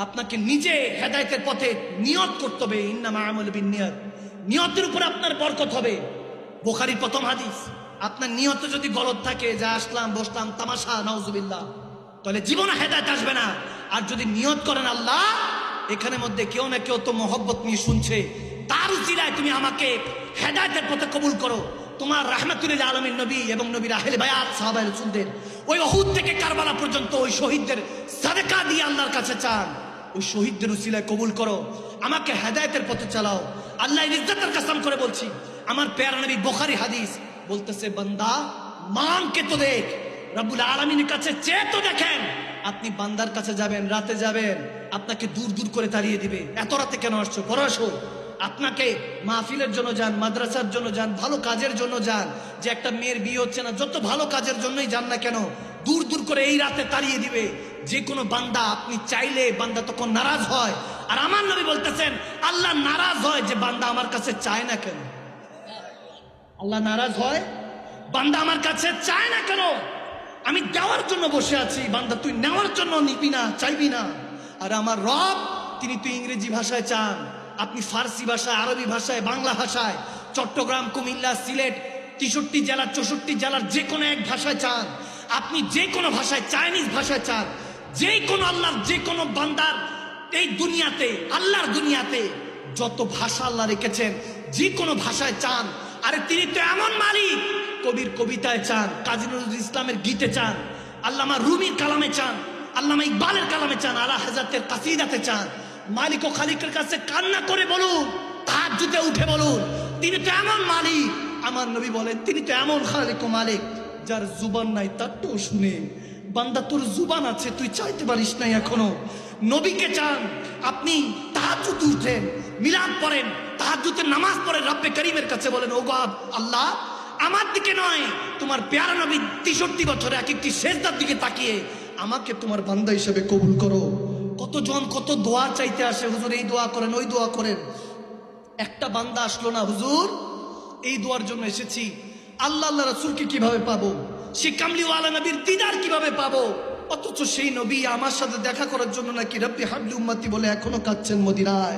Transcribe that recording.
আপনাকে নিজে হেদায়েতের পথে নিয়ত করতে হবে। ইন্নামা আমালু বিন্নিয়াত, নিয়তের উপর আপনার বরকত হবে। বুখারীর প্রথম হাদিস। আপনার নিয়ত যদি গলত থাকে, যা আসলাম বসলাম তামাশা, নাউজুবিল্লাহ, তাহলে জীবনে হেদায়েত আসবে না। আর যদি নিয়ত করেন আল্লাহ, এখানের মধ্যে কেউ না কেউ তো মহব্বত নিয়ে শুনছে, তার উসিলায় তুমি আমাকে হেদায়েতের পথে কবুল করো। তোমার রাহমাতুল লিল আলামিন নবী এবং নবীর আহলে বায়াত সাহাবায়ে রাসূলদের ওই উহুদ থেকে কারবালা পর্যন্ত ওই শহীদদের সাদকা দিয়ে আল্লাহর কাছে চান, ওই শহীদদের উসিলায় কবুল করো, আমাকে হেদায়েতের পথে চালাও। আল্লাহর ইজ্জতের কসম করে বলছি, আমার প্যারা নবী বুখারী হাদিস বলতেছে, বান্দা মানকে তো দেখ, রব্বুল আলামিনের কাছে চেয়ে তো দেখেন। আপনি বান্দার কাছে যাবেন, রাতে যাবেন, আপনাকে দূর দূর করে তাড়িয়ে দিবে। এত রাতে কেন আসছো, পড়াশো। আপনাকে মাহফিলের জন্য যান, মাদ্রাসার জন্য যান, ভালো কাজের জন্য যান, যে একটা মেয়ের বিয়ে হচ্ছে না, যত ভালো কাজের জন্যই যান না কেন, দূর দূর করে এই রাতে তাড়িয়ে দিবে যে কোনো বান্দা। আপনি চাইলে বান্দা তখন নারাজ হয়। আর আমার নবী বলতেছেন, আল্লাহ নারাজ হয় যে বান্দা আমার কাছে চায় না কেন। আল্লাহ নারাজ হয় বান্দা আমার কাছে চায় না কেন। আমি দেওয়ার জন্য বসে আছি, বান্দা তুই নেওয়ার জন্য নিবি না, চাইবি না। আর আমার রব, তিনি তো ইংরেজি ভাষায় চান, আপনি ফার্সি ভাষায়, আরবি ভাষায়, বাংলা ভাষায়, চট্টগ্রাম, কুমিল্লা, সিলেট, 63 জেলা, 64 জেলার যে কোনো এক ভাষায় চান, আপনি যে কোনো ভাষায়, চাইনিজ ভাষায় চান, যে কোনো আল্লাহর যে কোনো বান্দার এই দুনিয়াতে, আল্লাহর দুনিয়াতে যত ভাষা আল্লাহ রেখেছেন, যে কোনো ভাষায় চান। আরে তিনি তো এমন মালিক, কবির কবিতায় চান, কাজী নজরুল ইসলামের গীতে চান, আল্লামা রুমির কালামে চান, আল্লামা ইকবালের কালামে চান, আলা হাজরাতের কাসিদাতে চান। মালিক ও খালিকের কাছে কান্না করে বলুন, তাহাজ্জুদে উঠে বলুন, তিনি তো এমন মালিক। আমার নবী বলেন, তিনি তো এমন খালিক ও মালিক, যার জুবান নাই তারটাও শুনে। বান্দা তোর জুবান আছে, তুই চাইতে পারিস নাই এখনো। নবীকে চান, আপনি তাহাজ্জুদ উঠেন, মিলাদ পড়েন, তাহাজ্জুদের নামাজ পড়েন, রব্বে করিমের কাছে বলেন, ও গো আল্লাহ, আমার দিকে নয়, তোমার প্যারা নবী 63 বছরে এক একটি সেজদার দিকে তাকিয়ে আমাকে তোমার বান্দা হিসেবে কবুল করো। কতজন কত দোয়া চাইতে আসে, হুজুর এই দোয়া করেন, ওই দোয়া করেন। একটা বান্দা আসলো না, হুজুর এই দোয়ার জন্য এসেছি, আল্লাহ আল্লাহ রাসূলকে কিভাবে পাবো, সে কামলিওয়ালা নবীর দিদার কিভাবে পাবো। অথচ সেই নবী আমার সাথে দেখা করার জন্য নাকি রব্বি হাবলি উম্মতি বলে এখনো কাঁদছেন মদিনায়।